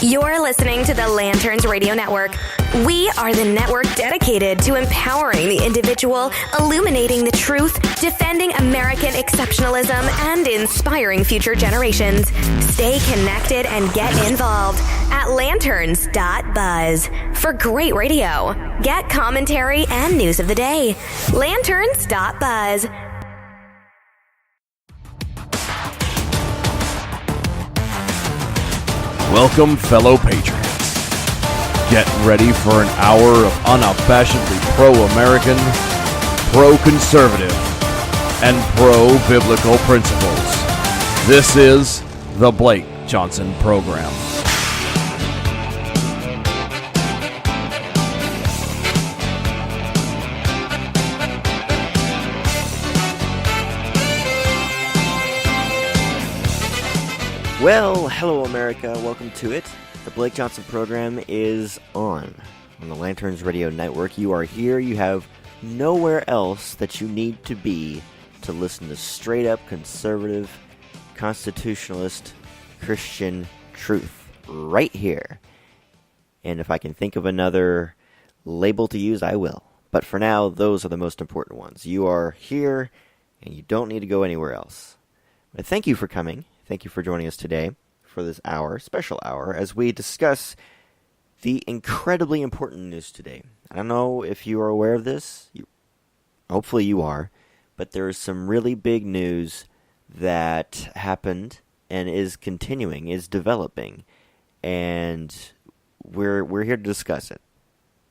You're listening to the Lanterns Radio Network. We are the network dedicated to empowering the individual, illuminating the truth, defending American exceptionalism, and inspiring future generations. Stay connected and get involved at lanterns.buzz for great radio. Get commentary and news of the day. Lanterns.buzz. Welcome, fellow patriots. Get ready for an hour of unabashedly pro-American, pro-conservative, and pro-biblical principles. This is the Blake Johnson Program. Well, hello America, welcome to it. The Blake Johnson Program is on the Lanterns Radio Network. You are here, you have nowhere else that you need to be to listen to straight up conservative, constitutionalist, Christian truth. Right here. And if I can think of another label to use, I will. But for now, those are the most important ones. You are here, and you don't need to go anywhere else. But thank you for coming. Thank you for joining us today for this hour, special hour, as we discuss the incredibly important news today. I don't know if you are aware of this. Hopefully you are. But there is some really big news that happened and is continuing, is developing. And we're here to discuss it.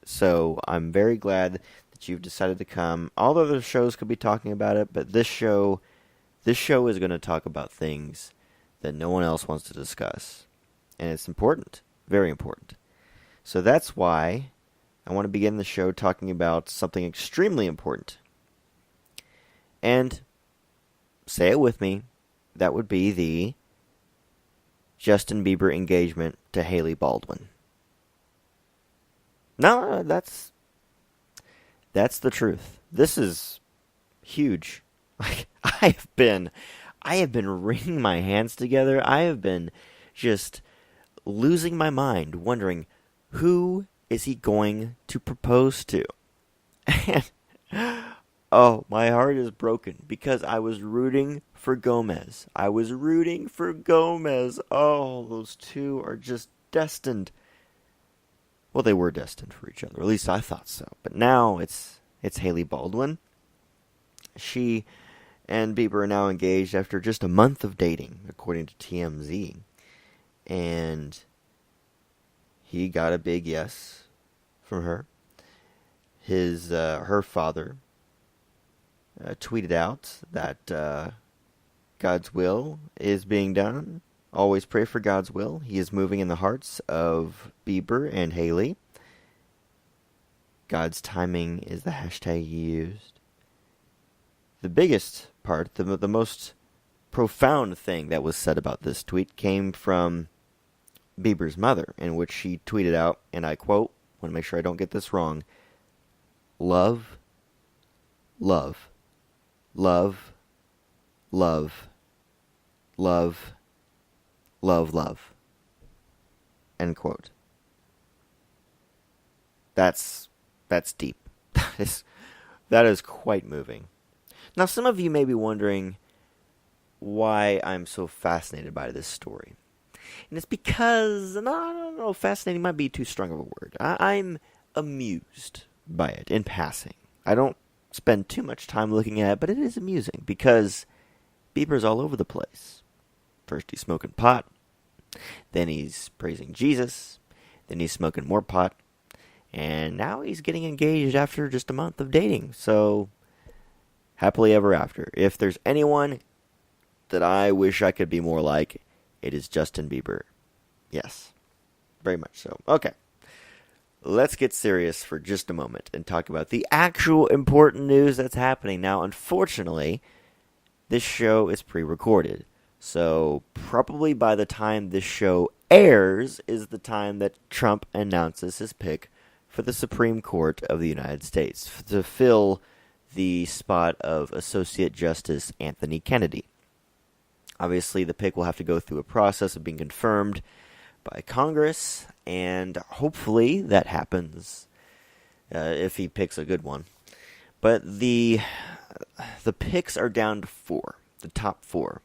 So I'm very glad that you've decided to come. All the other shows could be talking about it, but this show is going to talk about things that no one else wants to discuss. And it's important. Very important. So that's why I want to begin the show talking about something extremely important. And say it with me. That would be the Justin Bieber engagement to Hailey Baldwin. No, that's the truth. This is huge. Like, I have been wringing my hands together. I have been just losing my mind, wondering, who is he going to propose to? And, oh, my heart is broken because I was rooting for Gomez. Oh, those two are just destined. Well, they were destined for each other. At least I thought so. But now it's Hailey Baldwin. She and Bieber are now engaged after just a month of dating, according to TMZ. And he got a big yes from her. Her father tweeted out that God's will is being done. Always pray for God's will. He is moving in the hearts of Bieber and Hailey. God's timing is the hashtag he used. The biggest part, the most profound thing that was said about this tweet came from Bieber's mother, in which she tweeted out, and I quote, I want to make sure I don't get this wrong, love, love, love, love, love, love, love, end quote. That's deep. That is quite moving. Now, some of you may be wondering why I'm so fascinated by this story. And it's because, I don't know, fascinating might be too strong of a word. I'm amused by it in passing. I don't spend too much time looking at it, but it is amusing because Bieber's all over the place. First he's smoking pot, then he's praising Jesus, then he's smoking more pot, and now he's getting engaged after just a month of dating. So, happily ever after. If there's anyone that I wish I could be more like, it is Justin Bieber. Yes, very much so. Okay, let's get serious for just a moment and talk about the actual important news that's happening. Now, unfortunately, this show is pre-recorded. So, probably by the time this show airs is the time that Trump announces his pick for the Supreme Court of the United States to fill the spot of Associate Justice Anthony Kennedy. Obviously, the pick will have to go through a process of being confirmed by Congress, and hopefully that happens if he picks a good one. But the picks are down to 4, the top 4.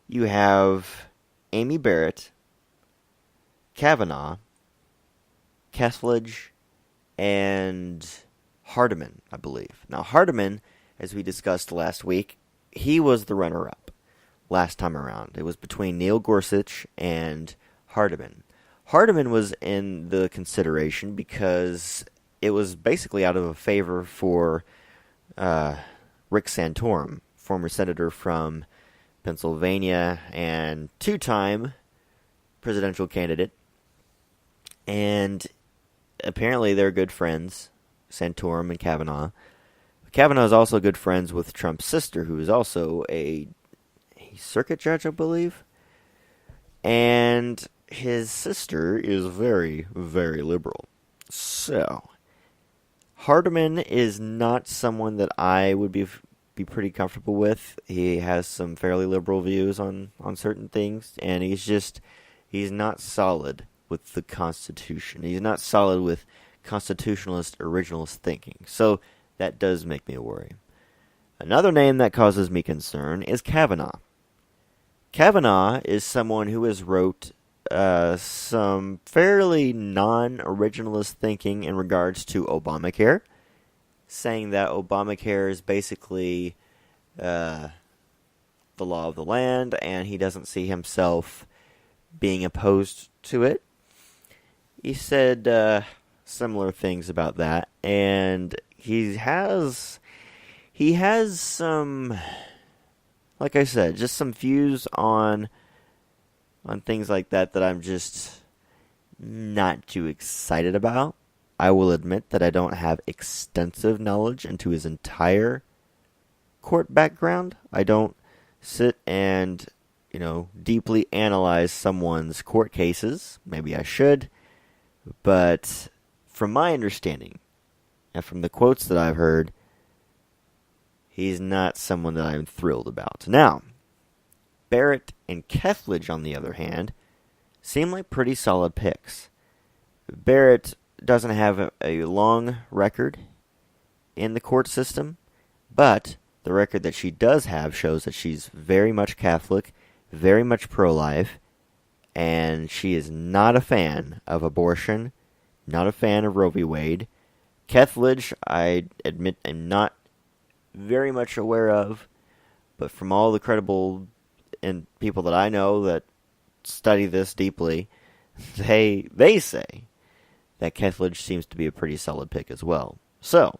You have Amy Barrett, Kavanaugh, Kethledge, and Hardiman, I believe. Now, Hardiman, as we discussed last week, he was the runner-up last time around. It was between Neil Gorsuch and Hardiman. Hardiman was in the consideration because it was basically out of a favor for Rick Santorum, former senator from Pennsylvania and 2-time presidential candidate. And apparently they're good friends, Santorum and Kavanaugh. Kavanaugh is also good friends with Trump's sister, who is also a circuit judge, I believe. And his sister is very, very liberal. So, Hardiman is not someone that I would be pretty comfortable with. He has some fairly liberal views on certain things, and he's not solid with the Constitution. He's not solid with constitutionalist, originalist thinking. So, that does make me a worry. Another name that causes me concern is Kavanaugh. Kavanaugh is someone who has wrote some fairly non-originalist thinking in regards to Obamacare, saying that Obamacare is basically the law of the land, and he doesn't see himself being opposed to it. He said similar things about that, and he has some, like I said, just some views on things like that I'm just not too excited about. I will admit that I don't have extensive knowledge into his entire court background. I don't sit and, deeply analyze someone's court cases. Maybe I should. But from my understanding, and from the quotes that I've heard, he's not someone that I'm thrilled about. Now, Barrett and Kethledge, on the other hand, seem like pretty solid picks. Barrett doesn't have a long record in the court system, but the record that she does have shows that she's very much Catholic, very much pro-life, and she is not a fan of abortion, not a fan of Roe v. Wade. Kethledge, I admit, I'm not very much aware of, but from all the credible and people that I know that study this deeply, they say that Kethledge seems to be a pretty solid pick as well. So,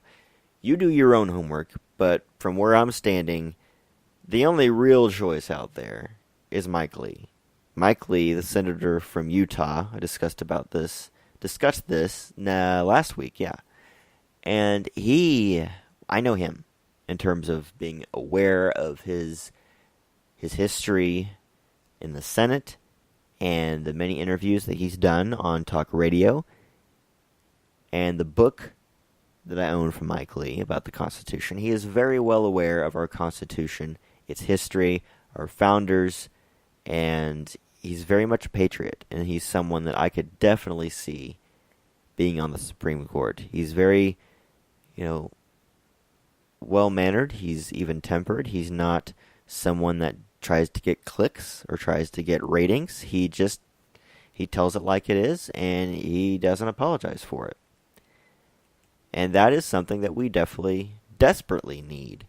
you do your own homework, but from where I'm standing, the only real choice out there is Mike Lee. Mike Lee, the senator from Utah, I discussed this last week, yeah. And I know him in terms of being aware of his history in the Senate and the many interviews that he's done on talk radio, and the book that I own from Mike Lee about the Constitution. He is very well aware of our Constitution, its history, our founders, and he's very much a patriot, and he's someone that I could definitely see being on the Supreme Court. He's very, well-mannered. He's even-tempered. He's not someone that tries to get clicks or tries to get ratings. He tells it like it is, and he doesn't apologize for it. And that is something that we desperately need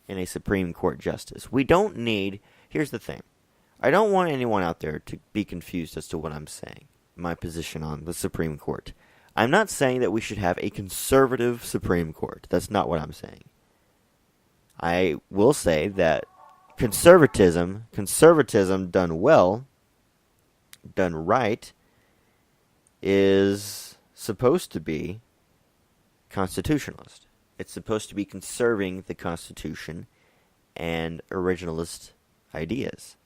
in a Supreme Court justice. We don't need... Here's the thing. I don't want anyone out there to be confused as to what I'm saying, my position on the Supreme Court. I'm not saying that we should have a conservative Supreme Court. That's not what I'm saying. I will say that conservatism done well, done right, is supposed to be constitutionalist. It's supposed to be conserving the Constitution and originalist ideas.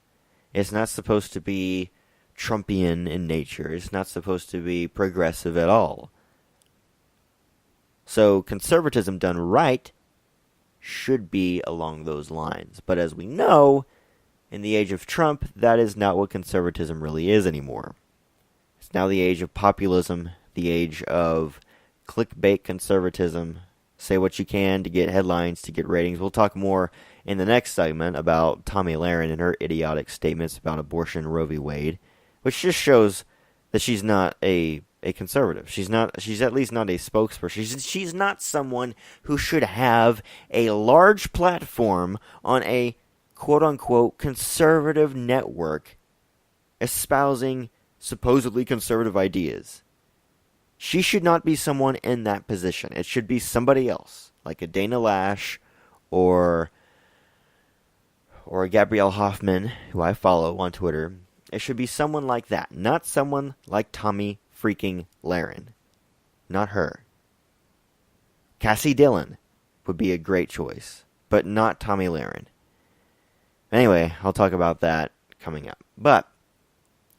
It's not supposed to be Trumpian in nature. It's not supposed to be progressive at all. So conservatism done right should be along those lines. But as we know, in the age of Trump, that is not what conservatism really is anymore. It's now the age of populism, the age of clickbait conservatism. Say what you can to get headlines, to get ratings. We'll talk more in the next segment about Tomi Lahren and her idiotic statements about abortion, Roe v. Wade, which just shows that she's not a conservative. She's at least not a spokesperson. She's not someone who should have a large platform on a quote-unquote conservative network espousing supposedly conservative ideas. She should not be someone in that position. It should be somebody else, like a Dana Lash or a Gabrielle Hoffman, who I follow on Twitter. It should be someone like that, not someone like Tomi freaking Lahren. Not her. Cassie Dillon would be a great choice, but not Tomi Lahren. Anyway, I'll talk about that coming up. But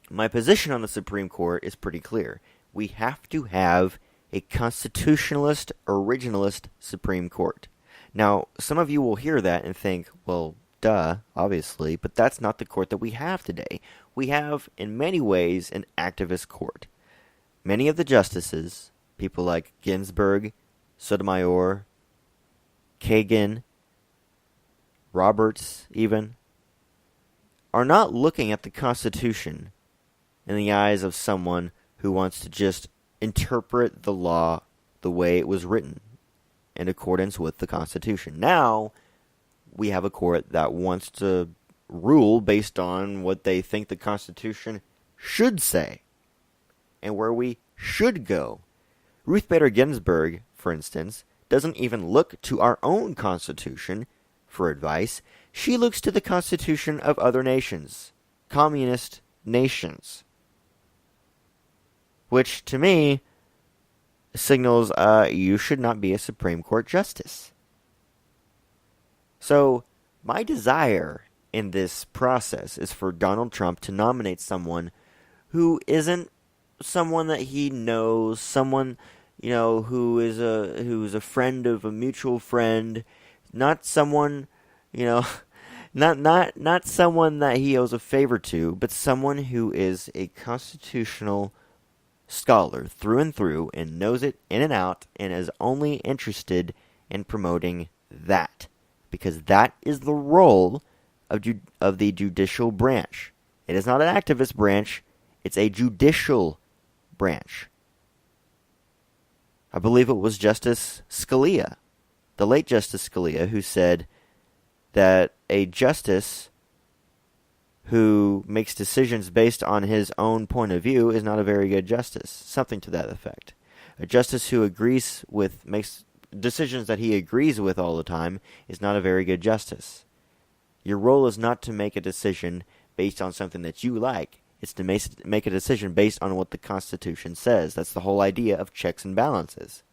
my position on the Supreme Court is pretty clear. We have to have a constitutionalist, originalist Supreme Court. Now, some of you will hear that and think, well, duh, obviously, but that's not the court that we have today. We have, in many ways, an activist court. Many of the justices, people like Ginsburg, Sotomayor, Kagan, Roberts even, are not looking at the Constitution in the eyes of someone who wants to just interpret the law the way it was written in accordance with the Constitution. Now, we have a court that wants to rule based on what they think the Constitution should say and where we should go. Ruth Bader Ginsburg, for instance, doesn't even look to our own Constitution for advice. She looks to the Constitution of other nations, communist nations, which to me signals you should not be a Supreme Court justice. So my desire in this process is for Donald Trump to nominate someone who isn't someone that he knows, someone who's a friend of a mutual friend, not someone not someone that he owes a favor to, but someone who is a constitutional scholar through and through and knows it in and out and is only interested in promoting that, because that is the role of the judicial branch. It is not an activist branch, it's a judicial branch. I believe it was Justice Scalia, the late Justice Scalia, who said that a justice who makes decisions based on his own point of view is not a very good justice. Something to that effect. A justice who makes decisions that he agrees with all the time is not a very good justice. Your role is not to make a decision based on something that you like. It's to make a decision based on what the Constitution says. That's the whole idea of checks and balances.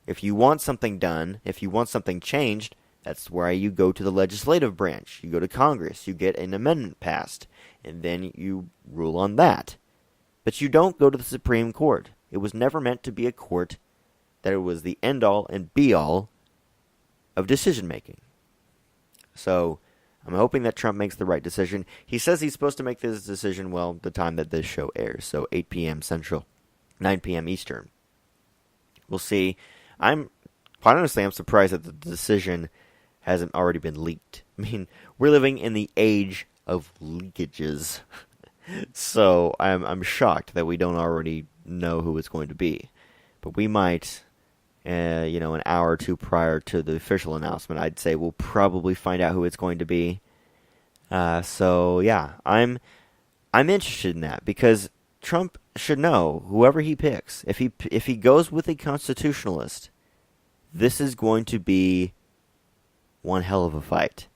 If you want something done, if you want something changed, that's where you go to the legislative branch. You go to Congress, you get an amendment passed, and then you rule on that. But you don't go to the Supreme Court. It was never meant to be a court that it was the end-all and be-all of decision-making. So I'm hoping that Trump makes the right decision. He says he's supposed to make this decision, the time that this show airs, so 8 p.m. Central, 9 p.m. Eastern. We'll see. Quite honestly, I'm surprised that the decision hasn't already been leaked. I mean, we're living in the age of leakages. So I'm shocked that we don't already know who it's going to be. But we might, an hour or two prior to the official announcement, I'd say we'll probably find out who it's going to be. So yeah, I'm interested in that because Trump should know whoever he picks. If he goes with a constitutionalist, this is going to be one hell of a fight.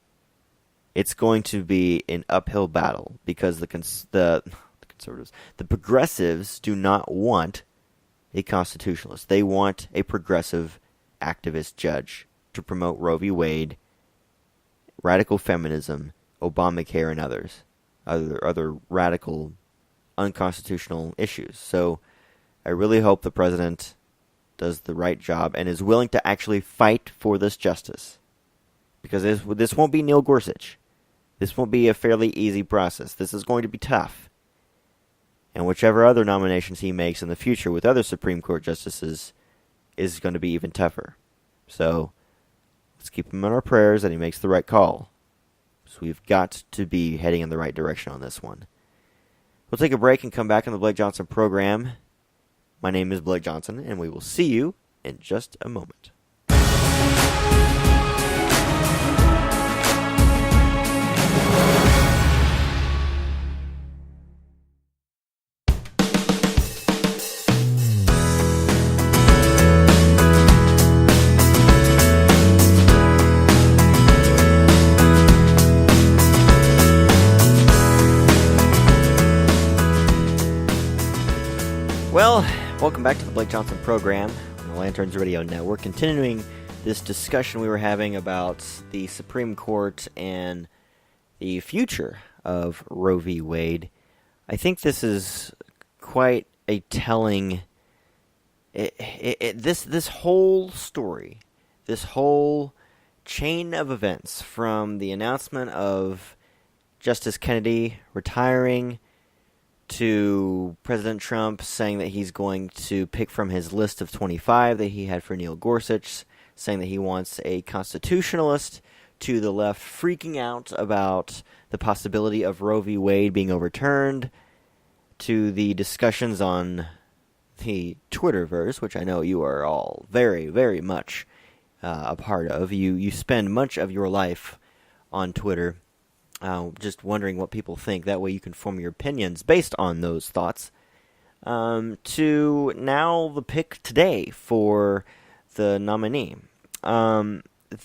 It's going to be an uphill battle because the conservatives, the progressives, do not want a constitutionalist. They want a progressive activist judge to promote Roe v. Wade, radical feminism, Obamacare, and other radical, unconstitutional issues. So I really hope the president does the right job and is willing to actually fight for this justice. Because this won't be Neil Gorsuch. This won't be a fairly easy process. This is going to be tough. And whichever other nominations he makes in the future with other Supreme Court justices is going to be even tougher. So let's keep him in our prayers that he makes the right call. So we've got to be heading in the right direction on this one. We'll take a break and come back on the Blake Johnson program. My name is Blake Johnson, and we will see you in just a moment. Well, welcome back to the Blake Johnson program on the Lanterns Radio Network. Continuing this discussion we were having about the Supreme Court and the future of Roe v. Wade. I think this is quite a telling. This whole story, this whole chain of events, from the announcement of Justice Kennedy retiring to President Trump saying that he's going to pick from his list of 25 that he had for Neil Gorsuch, saying that he wants a constitutionalist, to the left freaking out about the possibility of Roe v. Wade being overturned, to the discussions on the Twitterverse, which I know you are all very, very much a part of. You spend much of your life on Twitter, just wondering what people think. That way you can form your opinions based on those thoughts. To now the pick today for the nominee.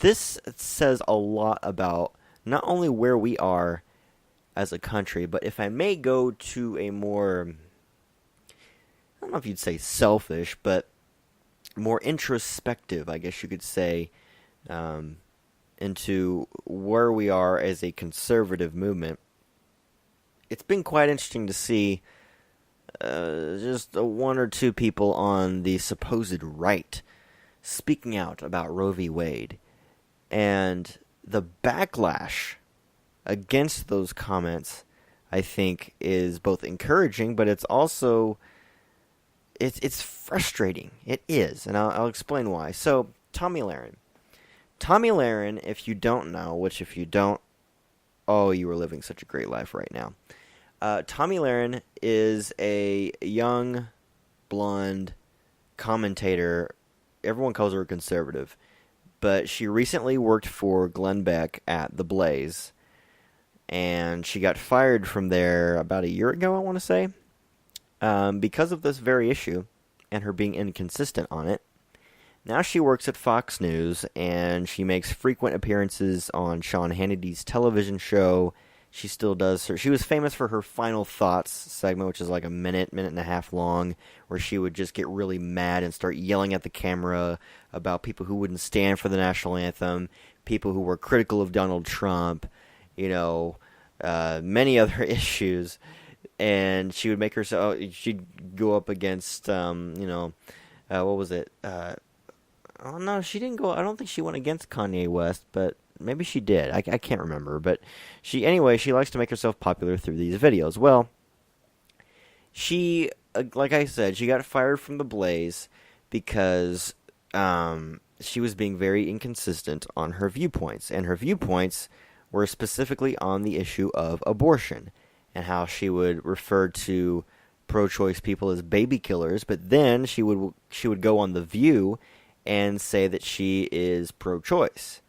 This says a lot about not only where we are as a country, but if I may go to a more, I don't know if you'd say selfish, but more introspective, I guess you could say, into where we are as a conservative movement. It's been quite interesting to see just one or two people on the supposed right speaking out about Roe v. Wade. And the backlash against those comments, I think, is both encouraging, but it's also, it's frustrating. It is, and I'll explain why. So, Tomi Lahren, if you don't know, which if you don't, oh, you are living such a great life right now. Tomi Lahren is a young, blonde commentator. Everyone calls her a conservative, but she recently worked for Glenn Beck at The Blaze, and she got fired from there about a year ago, I want to say, because of this very issue and her being inconsistent on it. Now she works at Fox News, and she makes frequent appearances on Sean Hannity's television show. She still does she was famous for her Final Thoughts segment, which is like a minute and a half long, where she would just get really mad and start yelling at the camera about people who wouldn't stand for the national anthem, people who were critical of Donald Trump, many other issues. And she would make herself, she'd go up against, what was it? Oh, no, she didn't go, I don't think she went against Kanye West, but maybe she did. I can't remember. But she likes to make herself popular through these videos. Well, she, like I said, she got fired from The Blaze because she was being very inconsistent on her viewpoints. And her viewpoints were specifically on the issue of abortion and how she would refer to pro-choice people as baby killers. But then she would go on The View and say that she is pro-choice,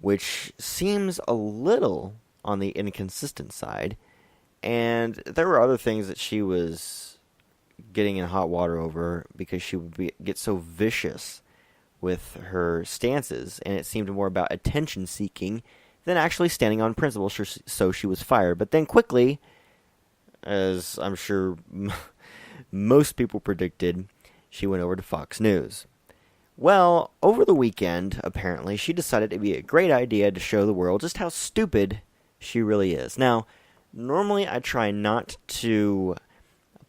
which seems a little on the inconsistent side. And there were other things that she was getting in hot water over because she would get so vicious with her stances, and it seemed more about attention-seeking than actually standing on principle, so she was fired. But then quickly, as I'm sure most people predicted, she went over to Fox News. Well, over the weekend, apparently, she decided it'd be a great idea to show the world just how stupid she really is. Now, normally I try not to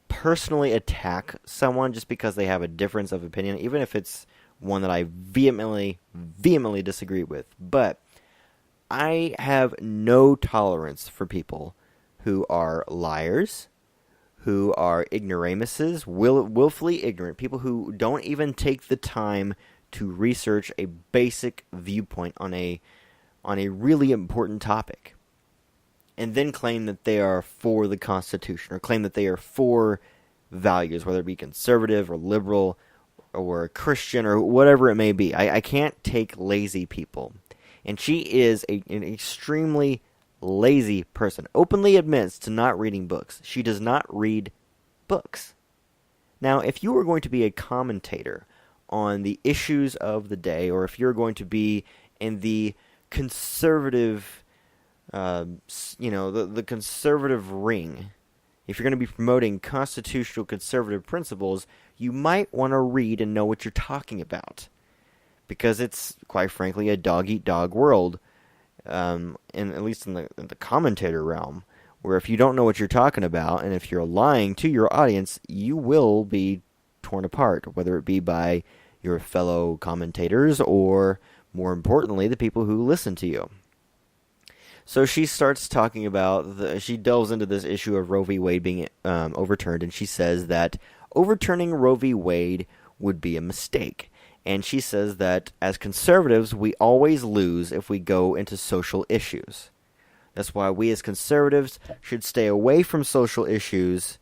personally attack someone just because they have a difference of opinion, even if it's one that I vehemently disagree with. But I have no tolerance for people who are liars, who are ignoramuses, willfully ignorant, people who don't even take the time to research a basic viewpoint on a really important topic, and then claim that they are for the Constitution, or claim that they are for values, whether it be conservative or liberal or Christian or whatever it may be. I can't take lazy people. And she is an extremely lazy person. Openly admits to not reading books. She does not read books. Now, if you were going to be a commentator on the issues of the day, or if you're going to be in the conservative, the conservative ring, if you're going to be promoting constitutional conservative principles, you might want to read and know what you're talking about. Because it's, quite frankly, a dog-eat-dog world, at least in the commentator realm, where if you don't know what you're talking about, and if you're lying to your audience, you will be torn apart, whether it be by your fellow commentators or, more importantly, the people who listen to you. So she starts talking about, she delves into this issue of Roe v. Wade being overturned, and she says that overturning Roe v. Wade would be a mistake. And she says that as conservatives, we always lose if we go into social issues. That's why we as conservatives should stay away from social issues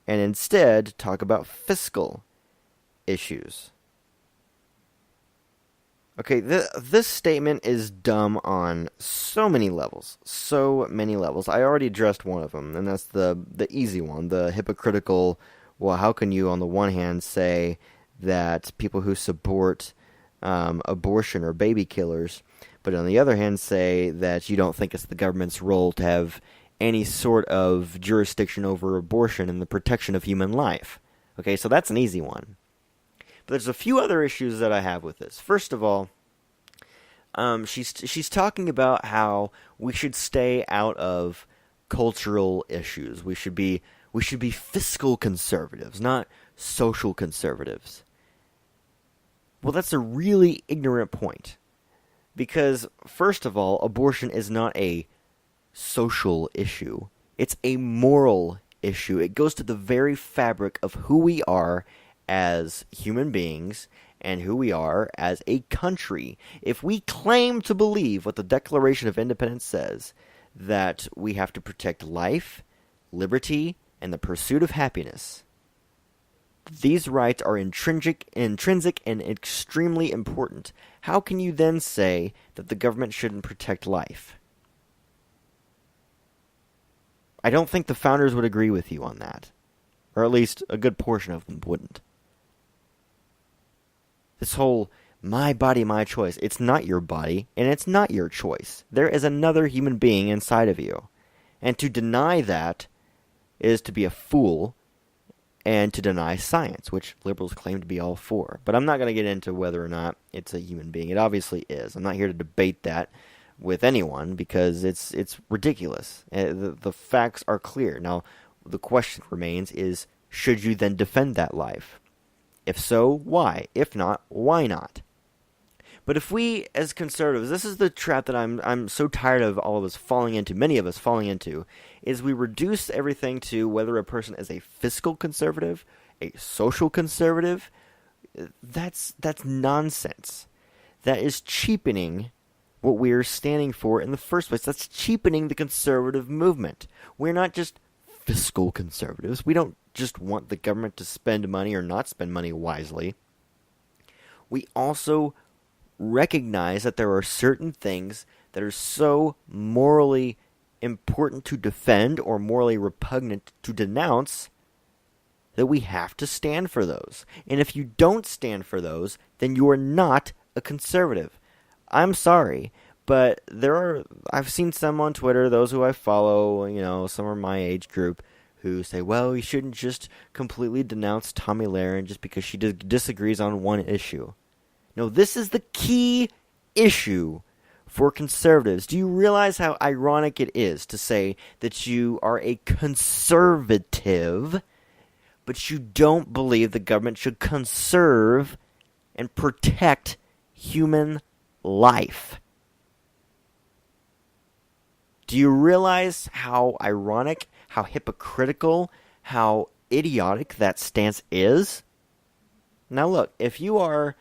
and instead talk about fiscal issues. Okay, this statement is dumb on so many levels. So many levels. I already addressed one of them, and that's the easy one, the hypocritical, well, how can you on the one hand say that people who support abortion are baby killers, but on the other hand say that you don't think it's the government's role to have any sort of jurisdiction over abortion and the protection of human life? Okay, so that's an easy one. But there's a few other issues that I have with this. First of all, she's talking about how we should stay out of cultural issues. We should be fiscal conservatives, not social conservatives. Well, that's a really ignorant point. Because, first of all, abortion is not a social issue. It's a moral issue. It goes to the very fabric of who we are as human beings and who we are as a country. If we claim to believe what the Declaration of Independence says, that we have to protect life, liberty, and the pursuit of happiness, these rights are intrinsic and extremely important. How can you then say that the government shouldn't protect life? I don't think the founders would agree with you on that. Or at least a good portion of them wouldn't. This whole my body, my choice, it's not your body, and it's not your choice. There is another human being inside of you. And to deny that is to be a fool, and to deny science, which liberals claim to be all for. But I'm not going to get into whether or not it's a human being. It obviously is. I'm not here to debate that with anyone because it's ridiculous. The facts are clear. Now, the question remains is, should you then defend that life? If so, why? If not, why not? But if we, as conservatives, this is the trap that I'm so tired of all of us falling into, many of us falling into, is we reduce everything to whether a person is a fiscal conservative, a social conservative. That's nonsense. That is cheapening what we are standing for in the first place. That's cheapening the conservative movement. We're not just fiscal conservatives. We don't just want the government to spend money or not spend money wisely. We also recognize that there are certain things that are so morally important to defend or morally repugnant to denounce that we have to stand for those. And if you don't stand for those, then you are not a conservative. I'm sorry, but I've seen some on Twitter, those who I follow, some are my age group, who say, well, you shouldn't just completely denounce Tomi Lahren just because she disagrees on one issue. No, this is the key issue for conservatives. Do you realize how ironic it is to say that you are a conservative, but you don't believe the government should conserve and protect human life? Do you realize how ironic, how hypocritical, how idiotic that stance is. Now look, if you are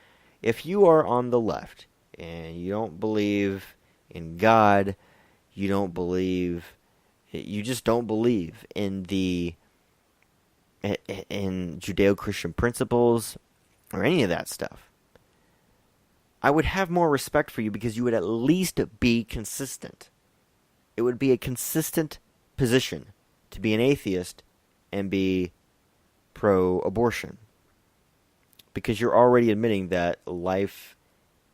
on the left and you don't believe in God, you just don't believe in Judeo-Christian principles or any of that stuff, I would have more respect for you because you would at least be consistent. It would be a consistent position to be an atheist and be pro-abortion, because you're already admitting that life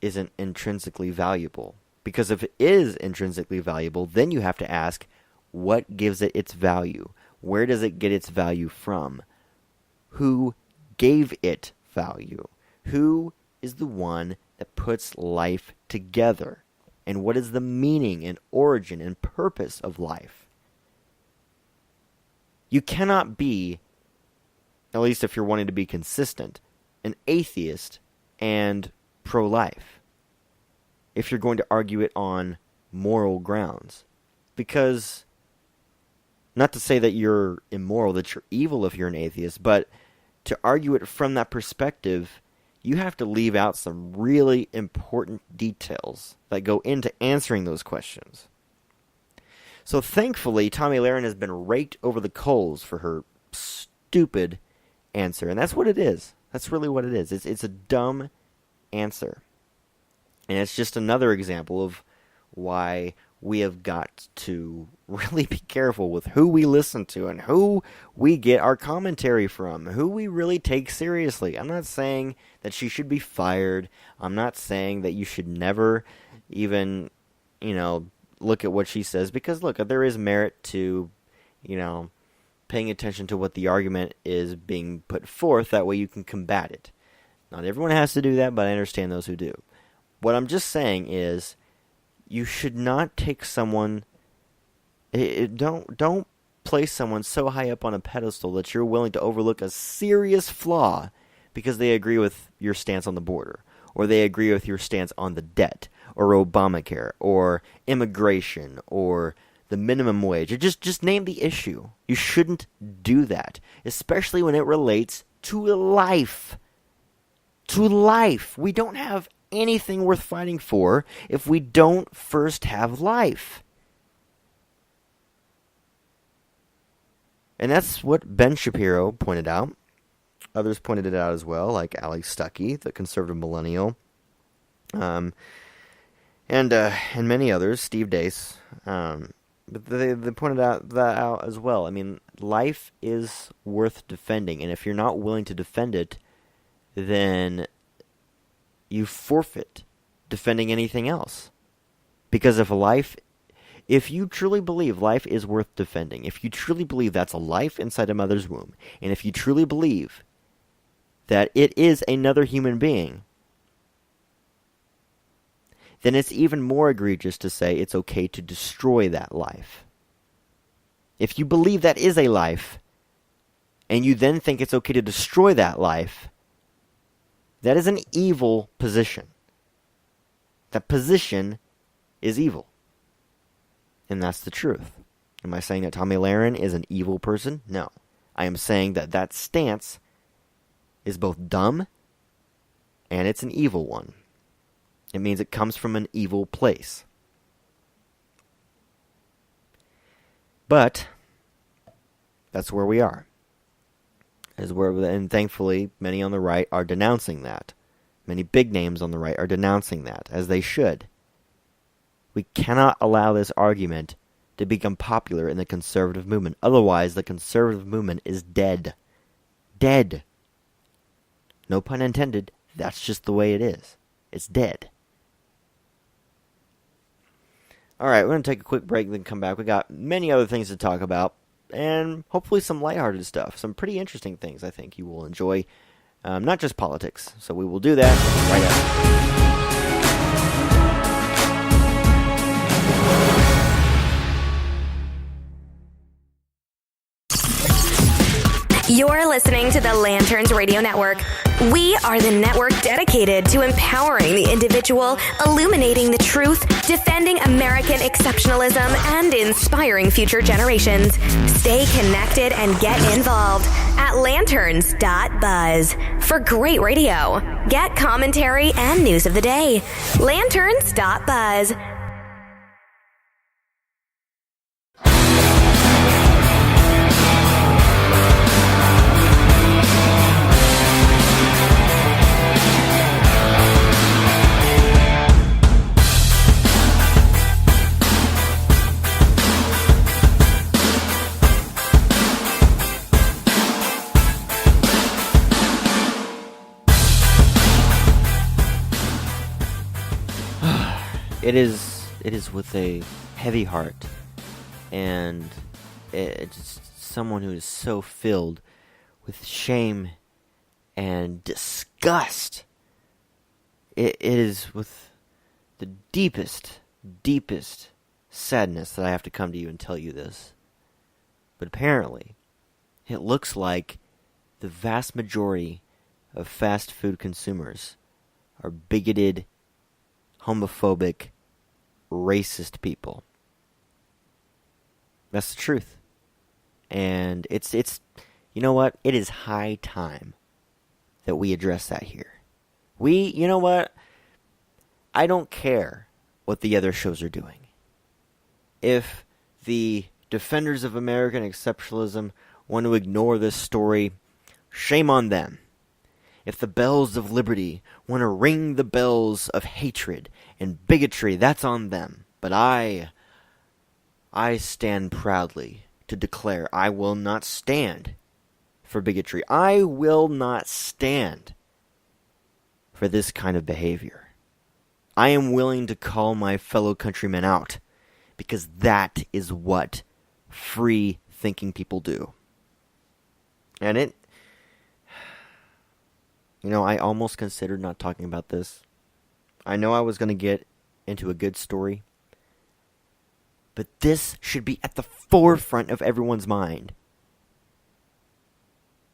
isn't intrinsically valuable. Because if it is intrinsically valuable, then you have to ask, what gives it its value? Where does it get its value from? Who gave it value? Who is the one that puts life together? And what is the meaning and origin and purpose of life? You cannot be, at least if you're wanting to be consistent, an atheist and pro-life if you're going to argue it on moral grounds. Because, not to say that you're immoral, that you're evil if you're an atheist, but to argue it from that perspective, you have to leave out some really important details that go into answering those questions. So thankfully, Tomi Lahren has been raked over the coals for her stupid answer. And that's what it is. That's really what it is. It's a dumb answer. And it's just another example of why we have got to really be careful with who we listen to and who we get our commentary from, who we really take seriously. I'm not saying that she should be fired. I'm not saying that you should never even, look at what she says, because look, there is merit to, paying attention to what the argument is being put forth. That way you can combat it. Not everyone has to do that, but I understand those who do. What I'm just saying is, you should not take someone. Don't place someone so high up on a pedestal that you're willing to overlook a serious flaw because they agree with your stance on the border, or they agree with your stance on the debt, or Obamacare, or immigration, or the minimum wage. Or just name the issue. You shouldn't do that, especially when it relates to life. To life. We don't have anything worth fighting for if we don't first have life. And that's what Ben Shapiro pointed out. Others pointed it out as well, like Alex Stuckey, the conservative millennial, and many others, Steve Deace. But they pointed that out as well. I mean, life is worth defending, and if you're not willing to defend it, then you forfeit defending anything else. Because if you truly believe life is worth defending, if you truly believe that's a life inside a mother's womb, and if you truly believe that it is another human being, then it's even more egregious to say it's okay to destroy that life. If you believe that is a life, and you then think it's okay to destroy that life, that is an evil position. That position is evil. And that's the truth. Am I saying that Tomi Lahren is an evil person? No. I am saying that that stance is both dumb and it's an evil one. It means it comes from an evil place. But that's where we are. And thankfully, many on the right are denouncing that. Many big names on the right are denouncing that, as they should. We cannot allow this argument to become popular in the conservative movement. Otherwise, the conservative movement is dead. Dead. No pun intended. That's just the way it is. It's dead. Alright, we're going to take a quick break and then come back. We got many other things to talk about, and hopefully some lighthearted stuff. Some pretty interesting things I think you will enjoy. Not just politics. So we will do that right after. You're listening to the Lanterns Radio Network. We are the network dedicated to empowering the individual, illuminating the truth, defending American exceptionalism, and inspiring future generations. Stay connected and get involved at lanterns.buzz for great radio. Get commentary and news of the day. Lanterns.buzz. It is with a heavy heart, and it's someone who is so filled with shame and disgust. It is with the deepest sadness that I have to come to you and tell you this. But apparently, it looks like the vast majority of fast food consumers are bigoted, homophobic, racist people. That's the truth. And it's you know what? It is high time that we address that here. You know what? I don't care what the other shows are doing. If the defenders of American exceptionalism want to ignore this story, shame on them. If the bells of liberty want to ring the bells of hatred and bigotry, that's on them. But I stand proudly to declare I will not stand for bigotry. I will not stand for this kind of behavior. I am willing to call my fellow countrymen out, because that is what free-thinking people do. And I almost considered not talking about this. I know I was going to get into a good story, but this should be at the forefront of everyone's mind.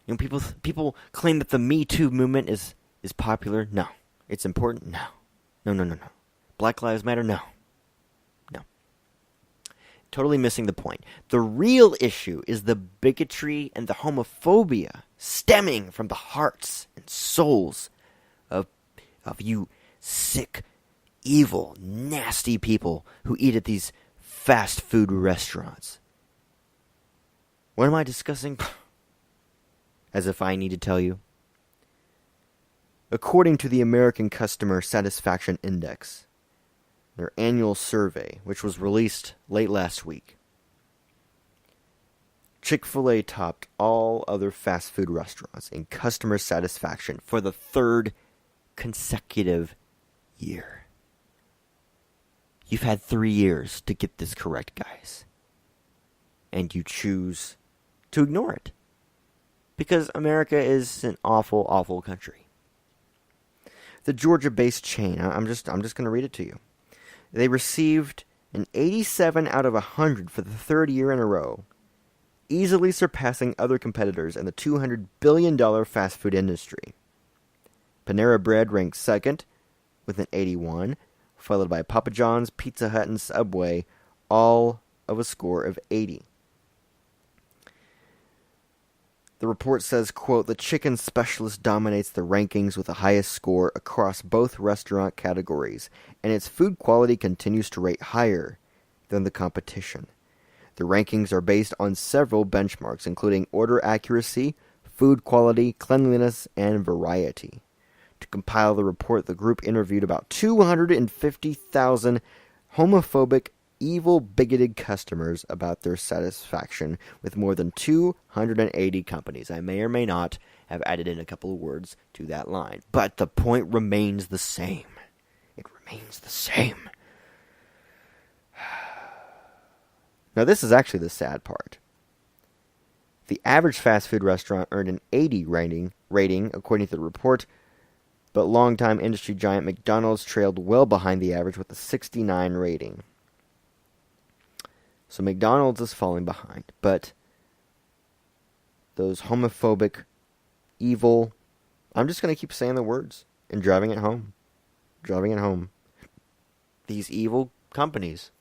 People claim that the Me Too movement is popular. No. It's important. No. Black Lives Matter. No. Totally missing the point. The real issue is the bigotry and the homophobia stemming from the hearts and souls of you sick, evil, nasty people who eat at these fast food restaurants. What am I discussing? As if I need to tell you. According to the American Customer Satisfaction Index, their annual survey, which was released late last week, Chick-fil-A topped all other fast food restaurants in customer satisfaction for the third consecutive year. You've had 3 years to get this correct, guys. And you choose to ignore it. Because America is an awful, awful country. The Georgia-based chain, I'm just going to read it to you. They received an 87 out of 100 for the third year in a row, easily surpassing other competitors in the $200 billion fast food industry. Panera Bread ranked second with an 81, followed by Papa John's, Pizza Hut, and Subway, all of a score of 80. The report says, quote, the chicken specialist dominates the rankings with the highest score across both restaurant categories, and its food quality continues to rate higher than the competition. The rankings are based on several benchmarks, including order accuracy, food quality, cleanliness, and variety. To compile the report, the group interviewed about 250,000 homophobic, evil, bigoted customers about their satisfaction with more than 280 companies. I may or may not have added in a couple of words to that line, but the point remains the same. It remains the same. Now, this is actually the sad part. The average fast food restaurant earned an 80 rating according to the report, but longtime industry giant McDonald's trailed well behind the average with a 69 rating. So McDonald's is falling behind, but those homophobic, evil... I'm just going to keep saying the words and driving it home. Driving it home. These evil companies,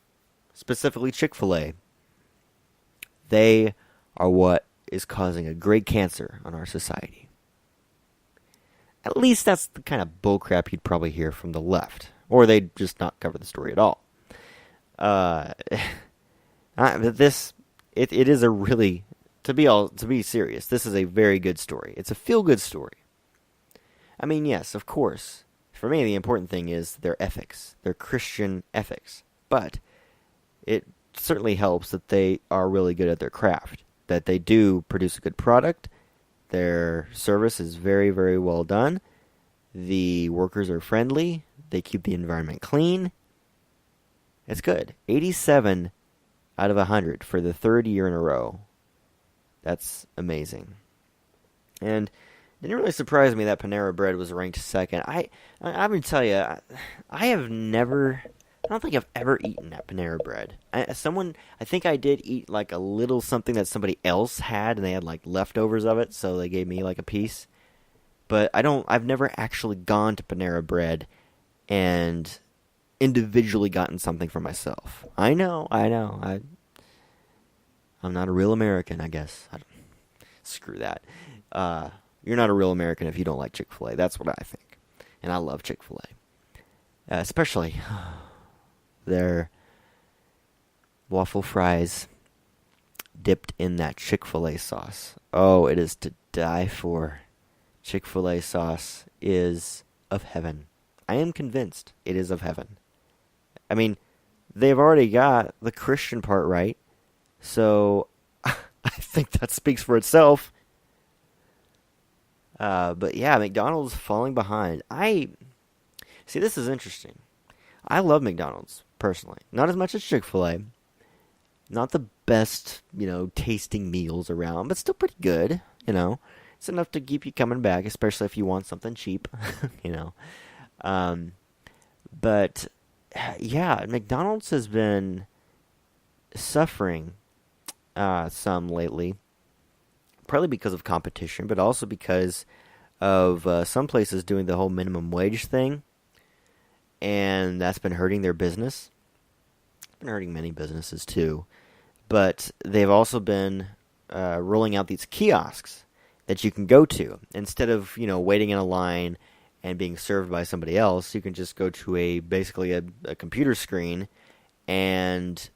specifically Chick-fil-A, they are what is causing a great cancer on our society. At least that's the kind of bullcrap you'd probably hear from the left. Or they'd just not cover the story at all. But it is a really, to be serious, this is a very good story. It's a feel-good story. I mean, yes, of course. For me, the important thing is their ethics, their Christian ethics. But it certainly helps that they are really good at their craft, that they do produce a good product. Their service is very, very well done. The workers are friendly. They keep the environment clean. It's good. 87 out of 100 for the third year in a row. That's amazing. And it didn't really surprise me that Panera Bread was ranked second. I'm going to tell you, I don't think I've ever eaten at Panera Bread. I think I did eat like a little something that somebody else had, and they had like leftovers of it, so they gave me like a piece. But I've never actually gone to Panera Bread and individually gotten something for myself. I know. I'm not a real American, I guess. Screw that. You're not a real American if you don't like Chick-fil-A. That's what I think. And I love Chick-fil-A. Especially their waffle fries dipped in that Chick-fil-A sauce. Oh, it is to die for. Chick-fil-A sauce is of heaven. I am convinced it is of heaven. I mean, they've already got the Christian part right, so I think that speaks for itself. But yeah, McDonald's falling behind. See, this is interesting. I love McDonald's, personally. Not as much as Chick-fil-A. Not the best, tasting meals around, but still pretty good, It's enough to keep you coming back, especially if you want something cheap, But, yeah, McDonald's has been suffering some lately. Partly because of competition, but also because of some places doing the whole minimum wage thing. And that's been hurting their business. It's been hurting many businesses too. But they've also been rolling out these kiosks that you can go to. Instead of, waiting in a line and being served by somebody else, you can just go to basically a computer screen and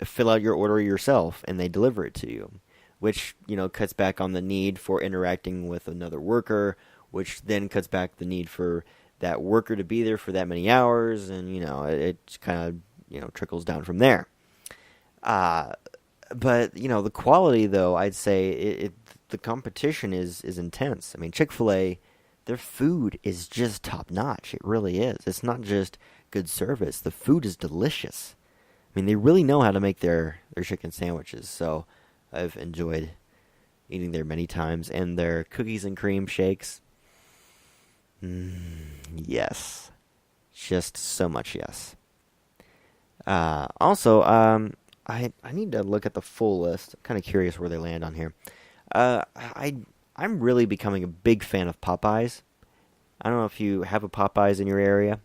fill out your order yourself, and they deliver it to you. Which, cuts back on the need for interacting with another worker, which then cuts back the need for that worker to be there for that many hours, and, it kind of, trickles down from there. But, the quality, though, I'd say the competition is intense. I mean, Chick-fil-A, their food is just top-notch. It really is. It's not just good service. The food is delicious. I mean, they really know how to make their chicken sandwiches, so I've enjoyed eating there many times. And their cookies and cream shakes. Yes. Just so much yes. Also, I need to look at the full list. I'm kind of curious where they land on here. I'm really becoming a big fan of Popeyes. I don't know if you have a Popeyes in your area,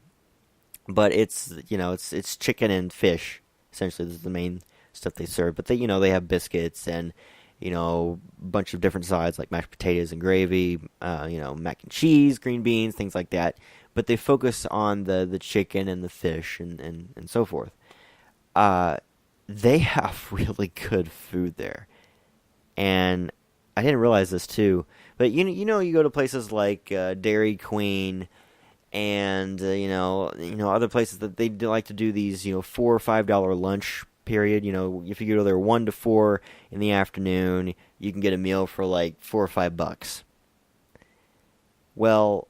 but it's chicken and fish. Essentially, this is the main stuff they serve, but they have biscuits and a bunch of different sides like mashed potatoes and gravy, mac and cheese, green beans, things like that. But they focus on the chicken and the fish and so forth. They have really good food there, and I didn't realize this too. But you go to places like Dairy Queen and other places that they like to do these $4 or $5 lunch period. If you go there 1 to 4 in the afternoon, you can get a meal for like $4 or $5. Well,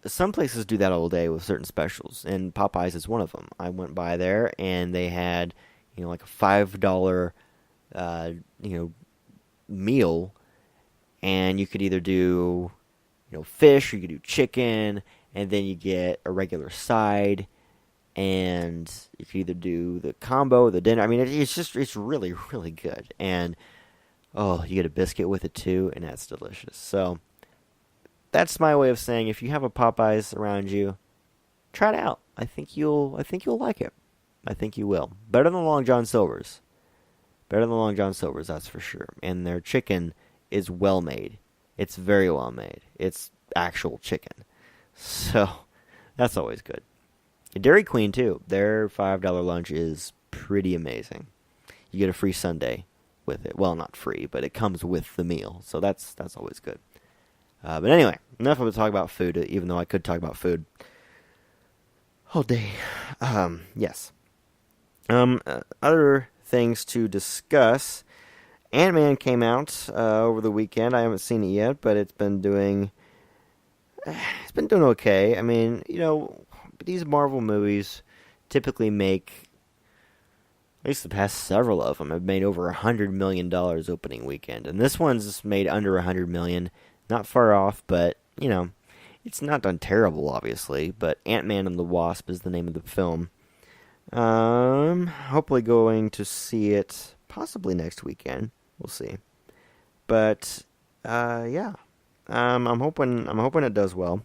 some places do that all day with certain specials, and Popeyes is one of them. I went by there and they had like a $5 meal, and you could either do fish, or you could do chicken, and then you get a regular side. And you can either do the combo or the dinner. I mean, it's really, really good. And Oh, you get a biscuit with it too, and that's delicious. So that's my way of saying if you have a Popeyes around you, try it out. I think you'll like it. I think you will. Better than Long John Silver's. Better than Long John Silver's, that's for sure. And their chicken is well made. It's very well made. It's actual chicken. So that's always good. Dairy Queen too. Their $5 lunch is pretty amazing. You get a free sundae with it. Well, not free, but it comes with the meal. So that's always good. But anyway, enough of talk about food, even though I could talk about food all day. Yes. Other things to discuss. Ant-Man came out over the weekend. I haven't seen it yet, but it's been doing okay. I mean, these Marvel movies typically make, at least the past several of them, have made over $100 million opening weekend. And this one's made under $100 million. Not far off, but, it's not done terrible, obviously. But Ant-Man and the Wasp is the name of the film. Hopefully going to see it possibly next weekend. We'll see. But, yeah. I'm hoping it does well.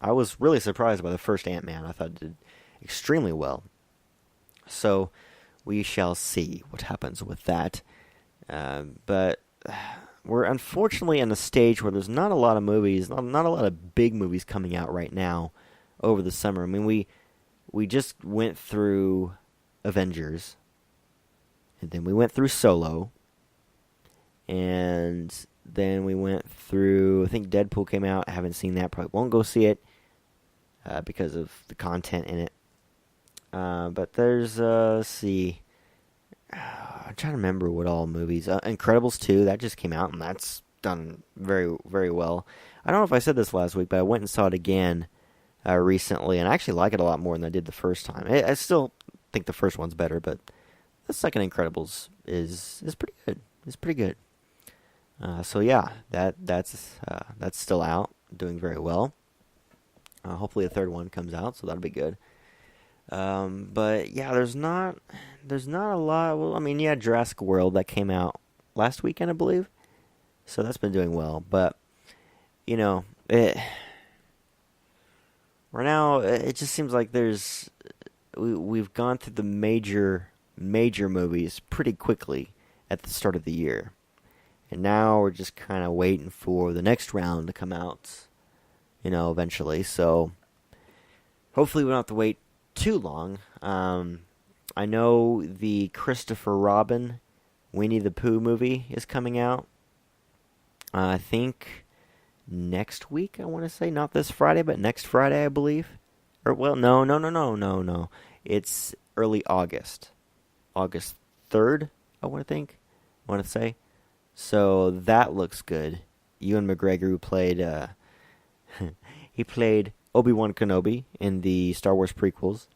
I was really surprised by the first Ant-Man. I thought it did extremely well. So, we shall see what happens with that. But we're unfortunately in a stage where there's not a lot of movies, not a lot of big movies coming out right now over the summer. I mean, we just went through Avengers, and then we went through Solo, and then we went through, I think Deadpool came out. I haven't seen that. Probably won't go see it because of the content in it. But there's, let's see, I'm trying to remember what all movies. Incredibles 2, that just came out, and that's done very, very well. I don't know if I said this last week, but I went and saw it again recently, and I actually like it a lot more than I did the first time. I still think the first one's better, but the second Incredibles is pretty good. It's pretty good. So yeah, that's still out, doing very well. Hopefully the third one comes out, so that'll be good. But yeah, there's not a lot. Well, I mean, yeah, Jurassic World that came out last weekend, I believe. So that's been doing well. But right now it just seems like we've gone through the major movies pretty quickly at the start of the year, and now we're just kind of waiting for the next round to come out. Eventually. So hopefully we don't have to wait too long. I know the Christopher Robin Winnie the Pooh movie is coming out. I think next week, I want to say. Not this Friday, but next Friday, I believe. No. It's early August. August 3rd, I want to say. So that looks good. Ewan McGregor, who played, he played Obi-Wan Kenobi in the Star Wars prequels.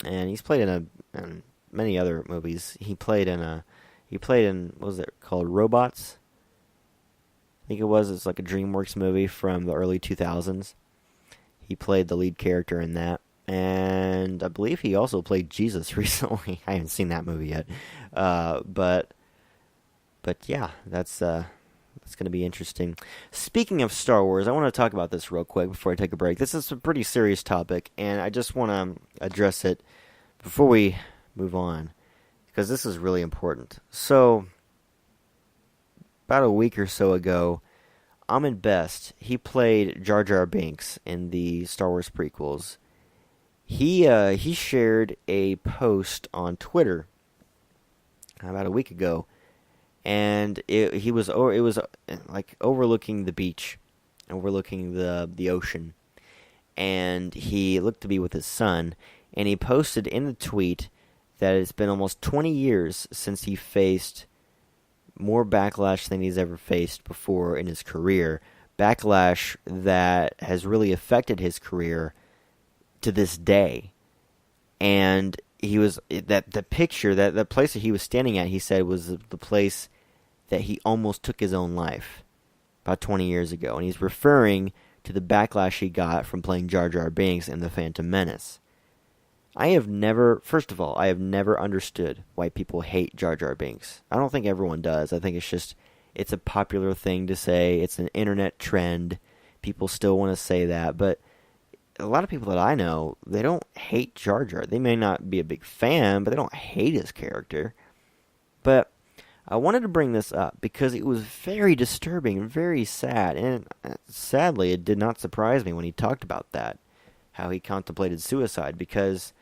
And he's played in many other movies. He played in, what was it called, Robots? I think it was. It's like a DreamWorks movie from the early 2000s. He played the lead character in that. And I believe he also played Jesus recently. I haven't seen that movie yet. But yeah, that's going to be interesting. Speaking of Star Wars, I want to talk about this real quick before I take a break. This is a pretty serious topic, and I just want to address it before we move on, because this is really important. So, about a week or so ago, Ahmed Best, he played Jar Jar Binks in the Star Wars prequels. He shared a post on Twitter about a week ago, and it was like overlooking the beach, overlooking the ocean, and he looked to be with his son, and he posted in the tweet that it's been almost 20 years since he faced more backlash than he's ever faced before in his career. Backlash that has really affected his career to this day. And he was, the picture, the place that he was standing at, he said, was the place that he almost took his own life about 20 years ago. And he's referring to the backlash he got from playing Jar Jar Binks in The Phantom Menace. First of all, I have never understood why people hate Jar Jar Binks. I don't think everyone does. I think it's a popular thing to say. It's an internet trend. People still want to say that, but a lot of people that I know, they don't hate Jar Jar. They may not be a big fan, but they don't hate his character. But I wanted to bring this up because it was very disturbing and very sad, and sadly, it did not surprise me when he talked about that, how he contemplated suicide, because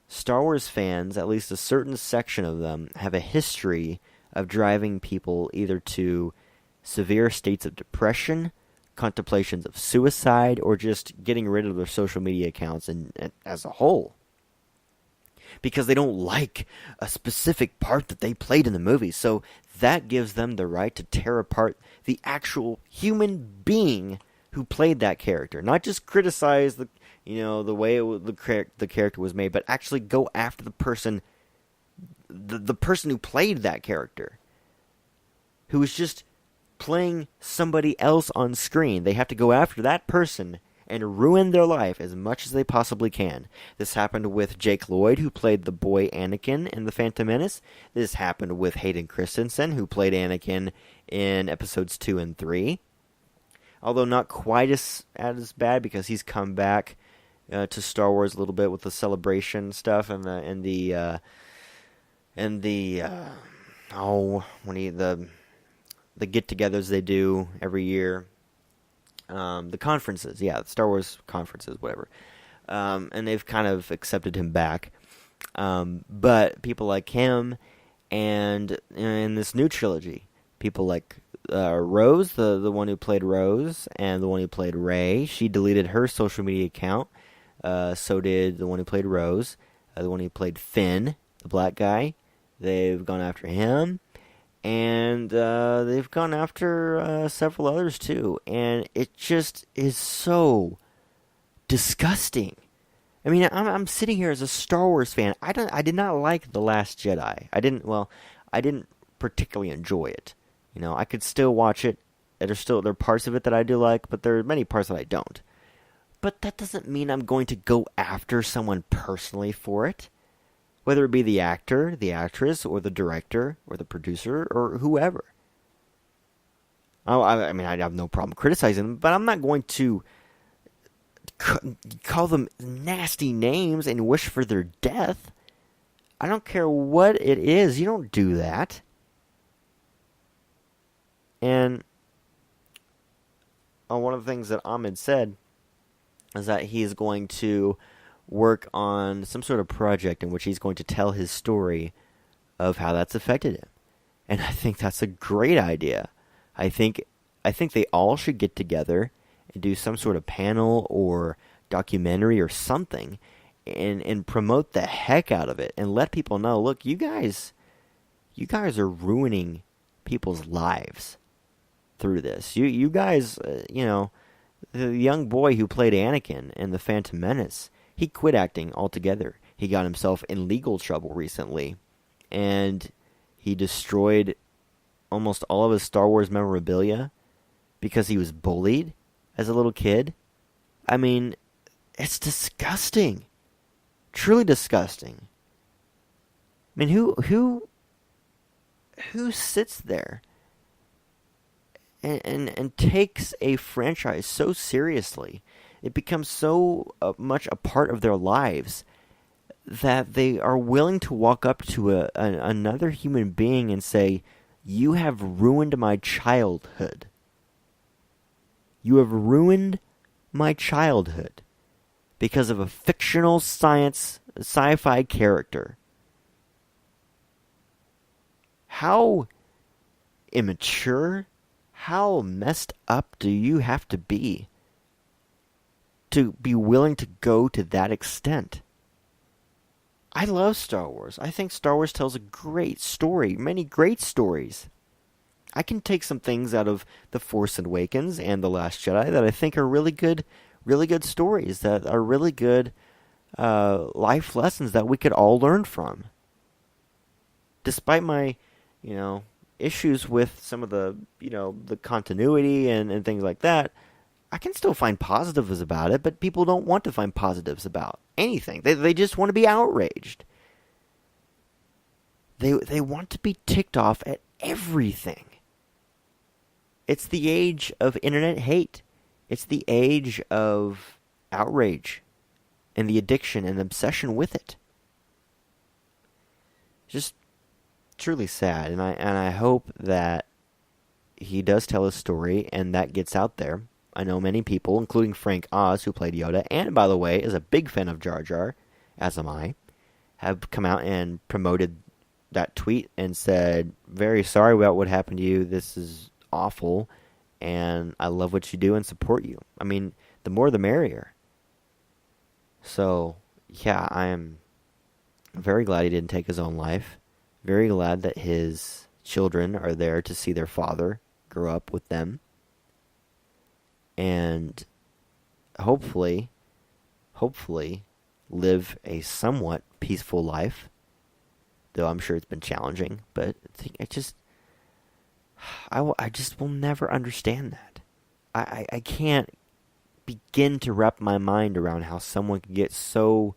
Star Wars fans, at least a certain section of them, have a history of driving people either to severe states of depression, contemplations of suicide, or just getting rid of their social media accounts and as a whole. Because they don't like a specific part that they played in the movie. So that gives them the right to tear apart the actual human being who played that character. Not just criticize the way the character was made, but actually go after the person, the person who played that character, who was just playing somebody else on screen. They have to go after that person and ruin their life as much as they possibly can. This happened with Jake Lloyd, who played the boy Anakin in The Phantom Menace. This happened with Hayden Christensen, who played Anakin in episodes 2 and 3. Although not quite as bad, because he's come back to Star Wars a little bit with the celebration stuff and the get-togethers they do every year. The conferences, the Star Wars conferences, whatever. And they've kind of accepted him back. But people like him, and in this new trilogy, people like Rose, the one who played Rose, and the one who played Rey. She deleted her social media account. So did the one who played Rose. The one who played Finn, the black guy. They've gone after him. And they've gone after several others too, and it just is so disgusting. I mean, I'm sitting here as a Star Wars fan. I did not like The Last Jedi. I didn't particularly enjoy it. I could still watch it. There are parts of it that I do like, but there are many parts that I don't. But that doesn't mean I'm going to go after someone personally for it. Whether it be the actor, the actress, or the director, or the producer, or whoever. I mean, I have no problem criticizing them, but I'm not going to call them nasty names and wish for their death. I don't care what it is. You don't do that. And one of the things that Ahmed said is that he is going to work on some sort of project in which he's going to tell his story of how that's affected him. And I think that's a great idea. I think they all should get together and do some sort of panel or documentary or something and promote the heck out of it and let people know, look, you guys are ruining people's lives through this. You guys, the young boy who played Anakin in The Phantom Menace, he quit acting altogether. He got himself in legal trouble recently, and he destroyed almost all of his Star Wars memorabilia because he was bullied as a little kid. I mean, it's disgusting. Truly disgusting. I mean, who sits there and takes a franchise so seriously? It becomes so much a part of their lives that they are willing to walk up to another human being and say, you have ruined my childhood. You have ruined my childhood because of a fictional sci-fi character. How immature, how messed up do you have to be willing to go to that extent? I love Star Wars. I think Star Wars tells a great story, many great stories. I can take some things out of The Force Awakens and The Last Jedi that I think are really good stories, that are really good life lessons that we could all learn from. Despite my, issues with some of the, the continuity and things like that, I can still find positives about it, but people don't want to find positives about anything. They just want to be outraged. They want to be ticked off at everything. It's the age of internet hate. It's the age of outrage and the addiction and obsession with it. Just truly sad, and I hope that he does tell his story and that gets out there. I know many people, including Frank Oz, who played Yoda, and by the way, is a big fan of Jar Jar, as am I, have come out and promoted that tweet and said, very sorry about what happened to you. This is awful, and I love what you do and support you. I mean, the more the merrier. So, yeah, I am very glad he didn't take his own life. Very glad that his children are there to see their father grow up with them. And hopefully live a somewhat peaceful life. Though I'm sure it's been challenging. But I just will never understand that. I can't begin to wrap my mind around how someone can get so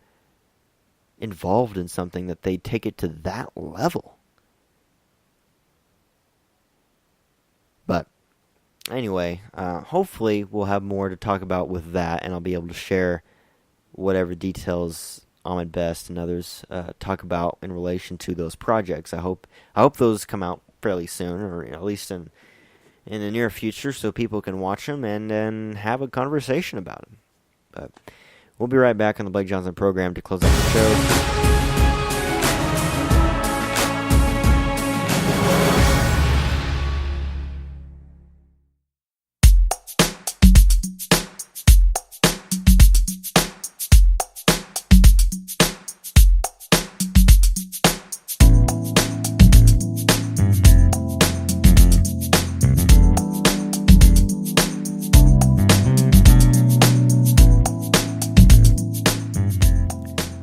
involved in something that they take it to that level. But anyway, hopefully we'll have more to talk about with that, and I'll be able to share whatever details Ahmed Best and others talk about in relation to those projects. I hope those come out fairly soon, or at least in the near future, so people can watch them and then have a conversation about them. But we'll be right back on the Blake Johnson program to close out the show.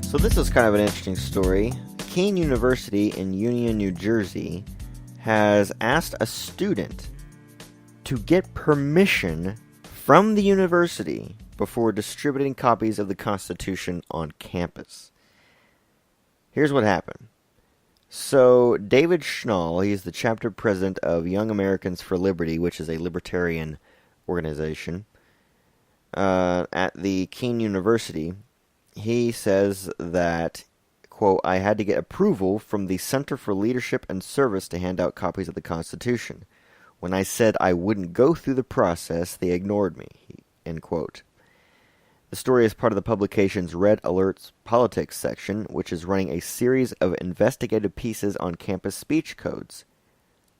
So this is kind of an interesting story. Keene University in Union, New Jersey has asked a student to get permission from the university before distributing copies of the Constitution on campus. Here's what happened. So David Schnall, he's the chapter president of Young Americans for Liberty, which is a libertarian organization at the Keene University. He says that, quote, I had to get approval from the Center for Leadership and Service to hand out copies of the Constitution. When I said I wouldn't go through the process, they ignored me, end quote. The story is part of the publication's Red Alerts Politics section, which is running a series of investigative pieces on campus speech codes.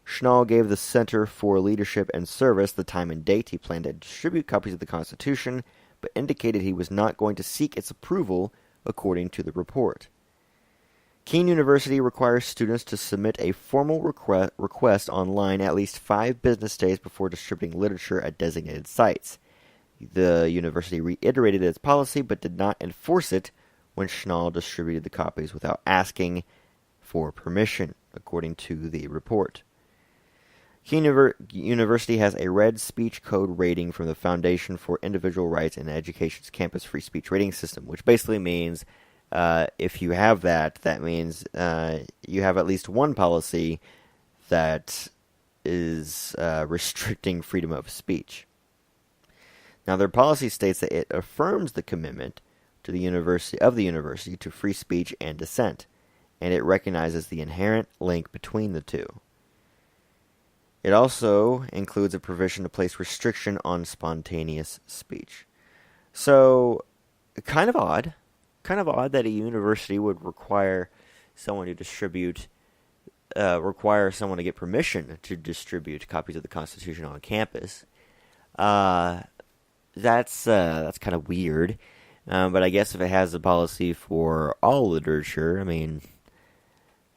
Schnall gave the Center for Leadership and Service the time and date he planned to distribute copies of the Constitution, but indicated he was not going to seek its approval, according to the report. Keene University requires students to submit a formal request online at least 5 business days before distributing literature at designated sites. The university reiterated its policy, but did not enforce it when Schnall distributed the copies without asking for permission, according to the report. Keene University has a red speech code rating from the Foundation for Individual Rights and Education's campus free speech rating system, which basically means if you have that means you have at least one policy that is restricting freedom of speech. Now, their policy states that it affirms the commitment to the university to free speech and dissent, and it recognizes the inherent link between the two. It also includes a provision to place restriction on spontaneous speech. So, kind of odd that a university would require someone to get permission to distribute copies of the Constitution on campus. That's kind of weird. But I guess if it has a policy for all literature, I mean,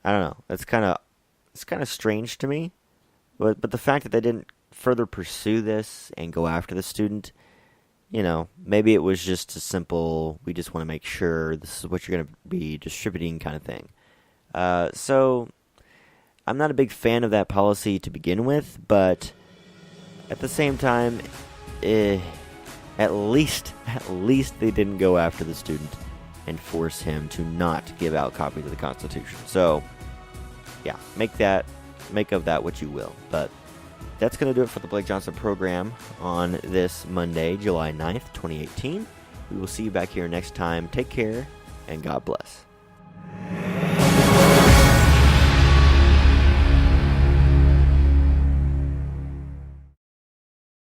I don't know. It's kind of strange to me. But the fact that they didn't further pursue this and go after the student, maybe it was just a simple, we just want to make sure this is what you're going to be distributing kind of thing. So I'm not a big fan of that policy to begin with, but at the same time, at least they didn't go after the student and force him to not give out copies of the Constitution. So, yeah, make of that what you will. But that's going to do it for the Blake Johnson program on this Monday, July 9th, 2018. We will see you back here next time. Take care, and God bless.